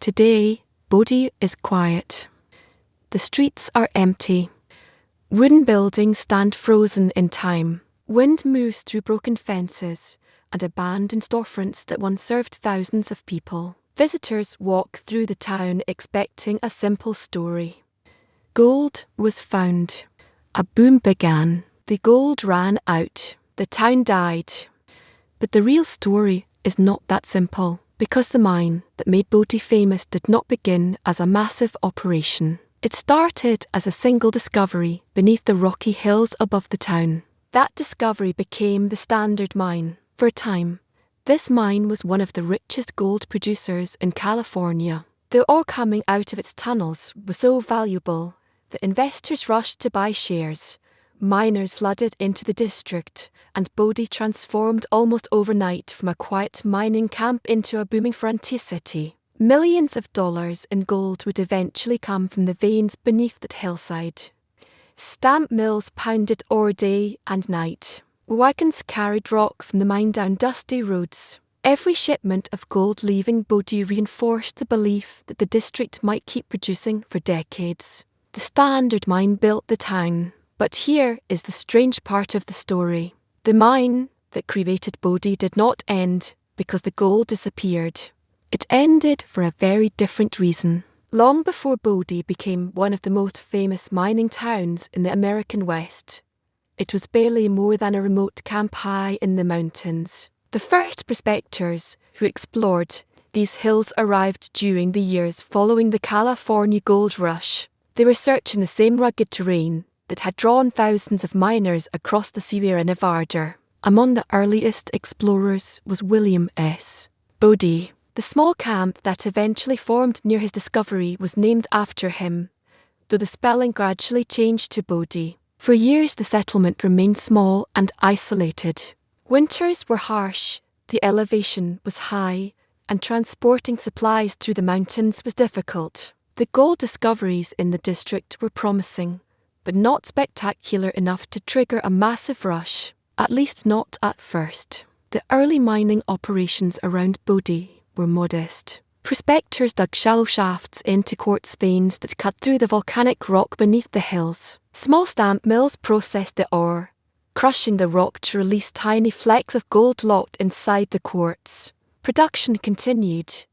Today, Bodie is quiet. The streets are empty. Wooden buildings stand frozen in time. Wind moves through broken fences and abandoned storefronts that once served thousands of people. Visitors walk through the town expecting a simple story. Gold was found. A boom began. The gold ran out. The town died. But the real story is not that simple, because the mine that made Bodie famous did not begin as a massive operation. It started as a single discovery beneath the rocky hills above the town. That discovery became the Standard Mine. For a time, this mine was one of the richest gold producers in California. The ore coming out of its tunnels was so valuable that investors rushed to buy shares. Miners flooded into the district, and Bodie transformed almost overnight from a quiet mining camp into a booming frontier city. Millions of dollars in gold would eventually come from the veins beneath that hillside. Stamp mills pounded ore day and night. Wagons carried rock from the mine down dusty roads. Every shipment of gold leaving Bodie reinforced the belief that the district might keep producing for decades. The Standard Mine built the town. But here is the strange part of the story. The mine that created Bodie did not end because the gold disappeared. It ended for a very different reason. Long before Bodie became one of the most famous mining towns in the American West, it was barely more than a remote camp high in the mountains. The first prospectors who explored these hills arrived during the years following the California gold rush. They were searching the same rugged terrain that had drawn thousands of miners across the Sierra Nevada. Among the earliest explorers was William S. Bodie. The small camp that eventually formed near his discovery was named after him, though the spelling gradually changed to Bodie. For years the settlement remained small and isolated. Winters were harsh, the elevation was high, and transporting supplies through the mountains was difficult. The gold discoveries in the district were promising, but not spectacular enough to trigger a massive rush, at least not at first. The early mining operations around Bodie were modest. Prospectors dug shallow shafts into quartz veins that cut through the volcanic rock beneath the hills. Small stamp mills processed the ore, crushing the rock to release tiny flecks of gold locked inside the quartz. Production continued,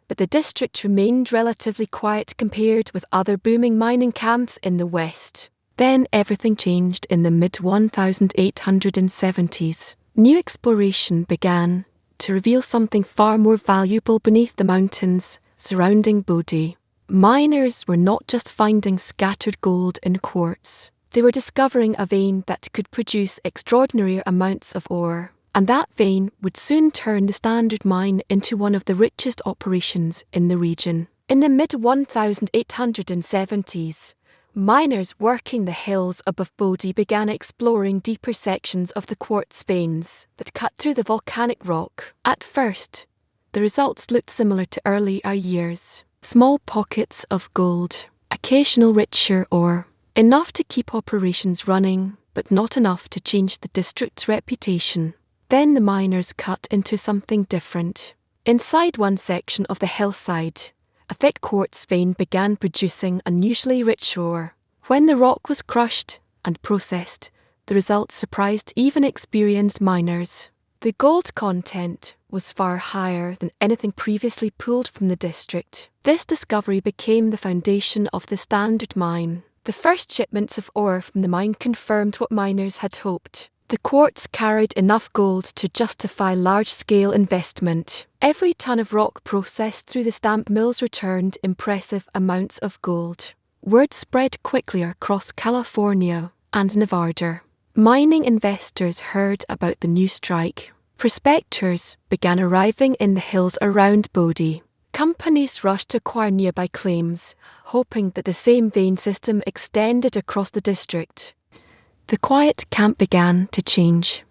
but the district remained relatively quiet compared with other booming mining camps in the west. Then everything changed in the mid-1870s. New exploration began to reveal something far more valuable beneath the mountains surrounding Bodie. Miners were not just finding scattered gold in quartz. They were discovering a vein that could produce extraordinary amounts of ore, and that vein would soon turn the Standard Mine into one of the richest operations in the region. In the mid-1870s, miners working the hills above Bodie began exploring deeper sections of the quartz veins that cut through the volcanic rock. At first, the results looked similar to earlier years. Small pockets of gold, occasional richer ore, enough to keep operations running, but not enough to change the district's reputation. Then the miners cut into something different. Inside one section of the hillside, a thick quartz vein began producing unusually rich ore. When the rock was crushed and processed, the results surprised even experienced miners. The gold content was far higher than anything previously pulled from the district. This discovery became the foundation of the Standard Mine. The first shipments of ore from the mine confirmed what miners had hoped. The quartz carried enough gold to justify large-scale investment. Every ton of rock processed through the stamp mills returned impressive amounts of gold. Word spread quickly across California and Nevada. Mining investors heard about the new strike. Prospectors began arriving in the hills around Bodie. Companies rushed to acquire nearby claims, hoping that the same vein system extended across the district. The quiet camp began to change.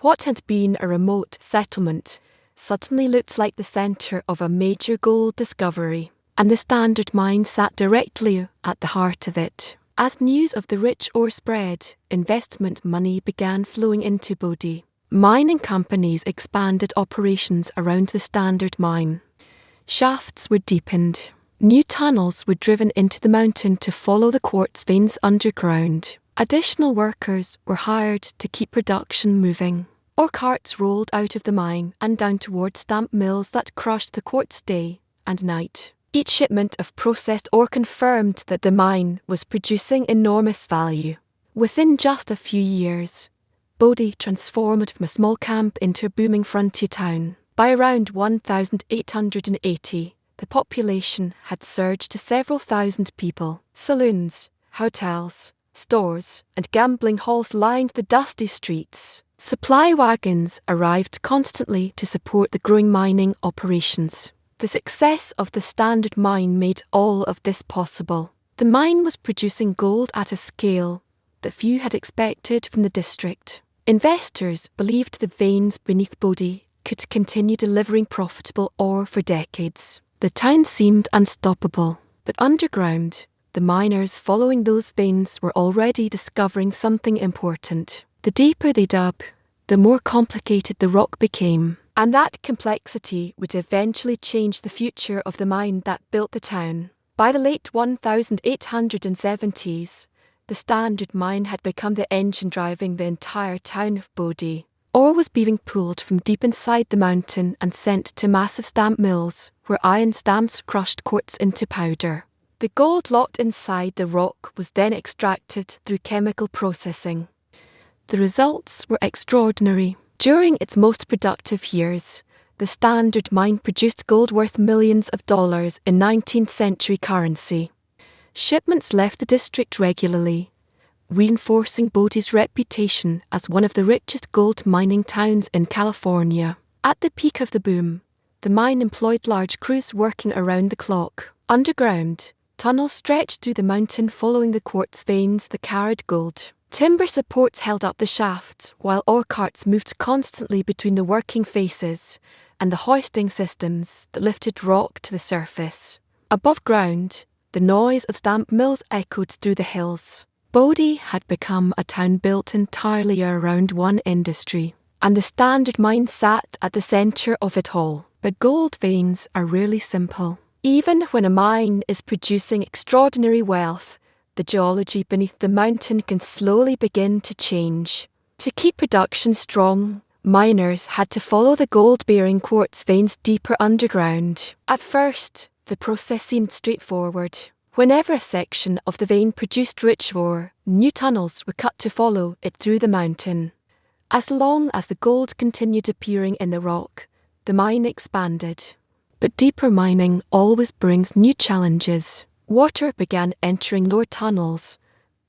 What had been a remote settlement suddenly looked like the center of a major gold discovery, and the Standard Mine sat directly at the heart of it. As news of the rich ore spread, investment money began flowing into Bodie. Mining companies expanded operations around the Standard Mine. Shafts were deepened. New tunnels were driven into the mountain to follow the quartz veins underground. Additional workers were hired to keep production moving. Ore carts rolled out of the mine and down toward stamp mills that crushed the quartz day and night. Each shipment of processed ore confirmed that the mine was producing enormous value. Within just a few years, Bodie transformed from a small camp into a booming frontier town. By around 1880, the population had surged to several thousand people. Saloons, hotels, stores, and gambling halls lined the dusty streets. Supply wagons arrived constantly to support the growing mining operations. The success of the Standard Mine made all of this possible. The mine was producing gold at a scale that few had expected from the district. Investors believed the veins beneath Bodie could continue delivering profitable ore for decades. The town seemed unstoppable, but underground, the miners following those veins were already discovering something important. The deeper they dug, the more complicated the rock became, and that complexity would eventually change the future of the mine that built the town. By the late 1870s, the Standard Mine had become the engine driving the entire town of Bodie. Ore was being pulled from deep inside the mountain and sent to massive stamp mills, where iron stamps crushed quartz into powder. The gold locked inside the rock was then extracted through chemical processing. The results were extraordinary. During its most productive years, the Standard Mine produced gold worth millions of dollars in 19th century currency. Shipments left the district regularly, reinforcing Bodie's reputation as one of the richest gold mining towns in California. At the peak of the boom, the mine employed large crews working around the clock. Underground, tunnels stretched through the mountain following the quartz veins that carried gold. Timber supports held up the shafts, while ore carts moved constantly between the working faces and the hoisting systems that lifted rock to the surface. Above ground, the noise of stamp mills echoed through the hills. Bodie had become a town built entirely around one industry, and the Standard Mine sat at the centre of it all. But gold veins are rarely simple. Even when a mine is producing extraordinary wealth, the geology beneath the mountain can slowly begin to change. To keep production strong, miners had to follow the gold-bearing quartz veins deeper underground. At first, the process seemed straightforward. Whenever a section of the vein produced rich ore, new tunnels were cut to follow it through the mountain. As long as the gold continued appearing in the rock, the mine expanded. But deeper mining always brings new challenges. Water began entering lower tunnels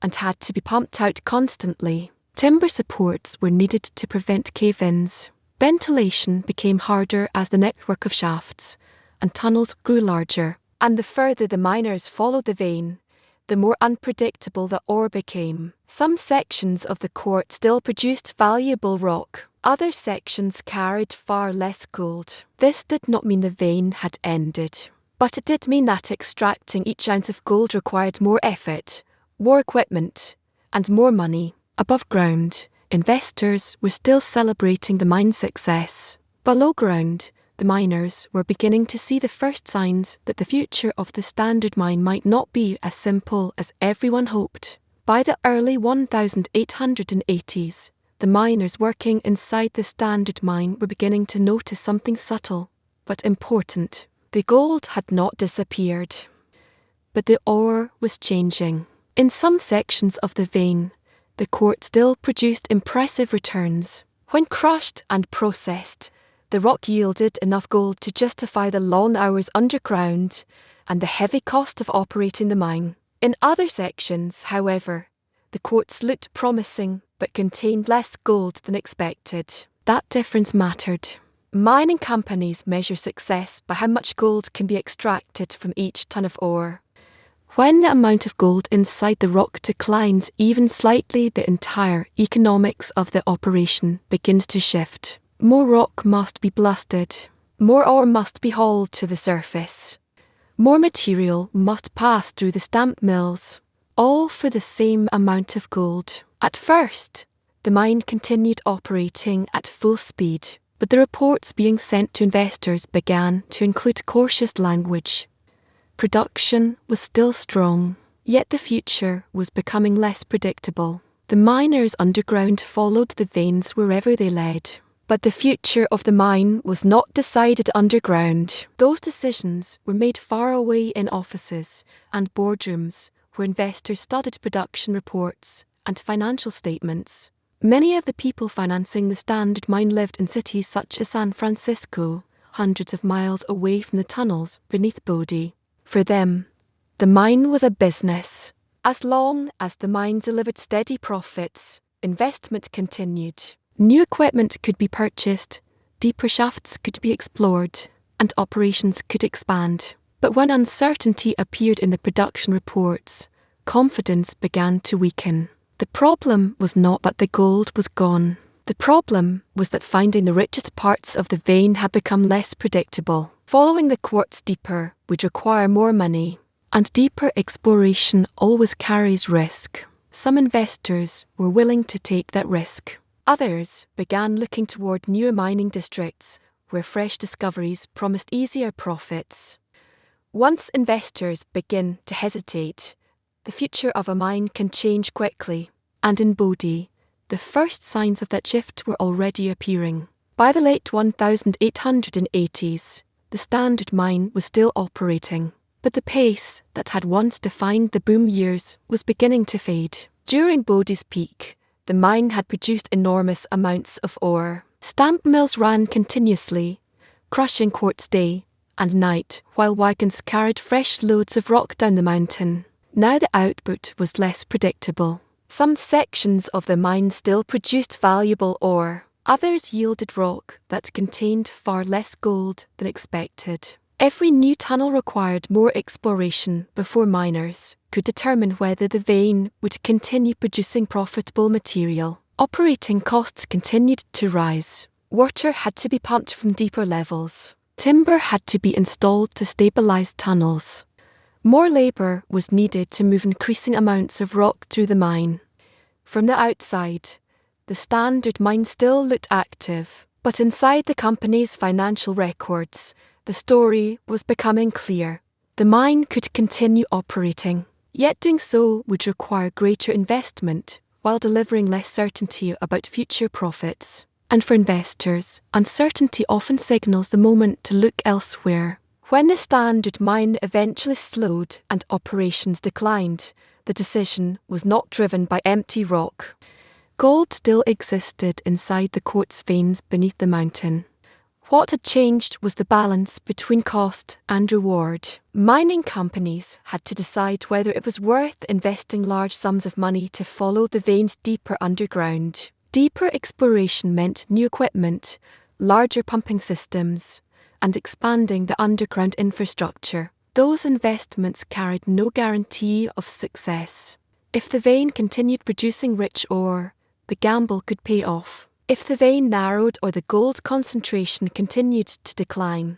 and had to be pumped out constantly. Timber supports were needed to prevent cave-ins. Ventilation became harder as the network of shafts and tunnels grew larger. And the further the miners followed the vein, the more unpredictable the ore became. Some sections of the quartz still produced valuable rock. Other sections carried far less gold. This did not mean the vein had ended, but it did mean that extracting each ounce of gold required more effort, more equipment, and more money. Above ground, investors were still celebrating the mine's success. Below ground, the miners were beginning to see the first signs that the future of the Standard Mine might not be as simple as everyone hoped. By the early 1880s, the miners working inside the Standard Mine were beginning to notice something subtle, but important. The gold had not disappeared, but the ore was changing. In some sections of the vein, the quartz still produced impressive returns. When crushed and processed, the rock yielded enough gold to justify the long hours underground and the heavy cost of operating the mine. In other sections, however, the quartz looked promising but contained less gold than expected. That difference mattered. Mining companies measure success by how much gold can be extracted from each ton of ore. When the amount of gold inside the rock declines even slightly, the entire economics of the operation begins to shift. More rock must be blasted. More ore must be hauled to the surface. More material must pass through the stamp mills, all for the same amount of gold. At first, the mine continued operating at full speed. but the reports being sent to investors began to include cautious language. Production was still strong, yet the future was becoming less predictable. The miners underground followed the veins wherever they led. But the future of the mine was not decided underground. Those decisions were made far away in offices and boardrooms where investors studied production reports and financial statements. Many of the people financing the Standard Mine lived in cities such as San Francisco, hundreds of miles away from the tunnels beneath Bodie. For them, the mine was a business. As long as the mine delivered steady profits, investment continued. New equipment could be purchased, deeper shafts could be explored, and operations could expand. But when uncertainty appeared in the production reports, confidence began to weaken. The problem was not that the gold was gone. The problem was that finding the richest parts of the vein had become less predictable. Following the quartz deeper would require more money, and deeper exploration always carries risk. Some investors were willing to take that risk. Others began looking toward newer mining districts where fresh discoveries promised easier profits. Once investors begin to hesitate, the future of a mine can change quickly, and in Bodie, the first signs of that shift were already appearing. By the late 1880s, the Standard Mine was still operating, but the pace that had once defined the boom years was beginning to fade. During Bodie's peak, the mine had produced enormous amounts of ore. Stamp mills ran continuously, crushing quartz day and night while wagons carried fresh loads of rock down the mountain. Now the output was less predictable. Some sections of the mine still produced valuable ore. Others yielded rock that contained far less gold than expected. Every new tunnel required more exploration before miners could determine whether the vein would continue producing profitable material. Operating costs continued to rise. Water had to be pumped from deeper levels. Timber had to be installed to stabilize tunnels. More labor was needed to move increasing amounts of rock through the mine. From the outside, the Standard Mine still looked active, but inside the company's financial records, the story was becoming clear. The mine could continue operating, yet doing so would require greater investment while delivering less certainty about future profits. And for investors, uncertainty often signals the moment to look elsewhere. When the Standard Mine eventually slowed and operations declined, the decision was not driven by empty rock. Gold still existed inside the quartz veins beneath the mountain. What had changed was the balance between cost and reward. Mining companies had to decide whether it was worth investing large sums of money to follow the veins deeper underground. Deeper exploration meant new equipment, larger pumping systems, and expanding the underground infrastructure. Those investments carried no guarantee of success. If the vein continued producing rich ore, the gamble could pay off. If the vein narrowed or the gold concentration continued to decline,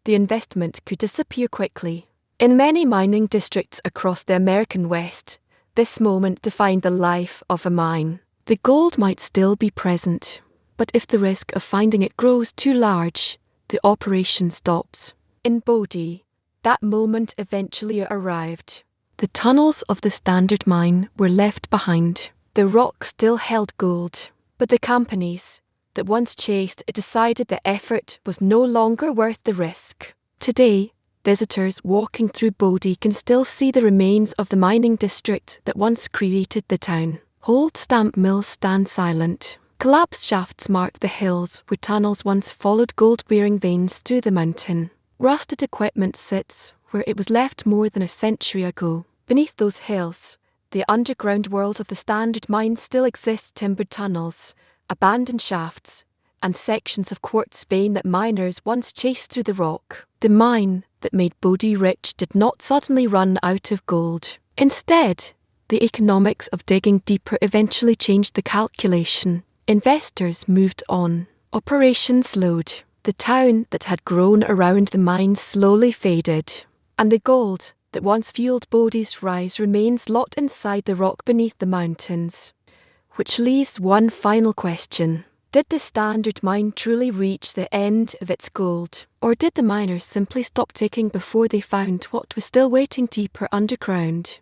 the investment could disappear quickly. In many mining districts across the American West, this moment defined the life of a mine. The gold might still be present, but if the risk of finding it grows too large, the operation stops. In Bodie, that moment eventually arrived. The tunnels of the Standard Mine were left behind. The rock still held gold, but the companies that once chased it decided the effort was no longer worth the risk. Today, visitors walking through Bodie can still see the remains of the mining district that once created the town. Old stamp mills stand silent. Collapsed shafts mark the hills where tunnels once followed gold-bearing veins through the mountain. Rusted equipment sits where it was left more than a century ago. Beneath those hills, the underground world of the Standard Mine still exists: timbered tunnels, abandoned shafts, and sections of quartz vein that miners once chased through the rock. The mine that made Bodie rich did not suddenly run out of gold. Instead, the economics of digging deeper eventually changed the calculation. Investors moved on. Operations slowed. The town that had grown around the mine slowly faded, and the gold that once fueled Bodie's rise remains locked inside the rock beneath the mountains. Which leaves one final question. Did the Standard Mine truly reach the end of its gold, or did the miners simply stop digging before they found what was still waiting deeper underground?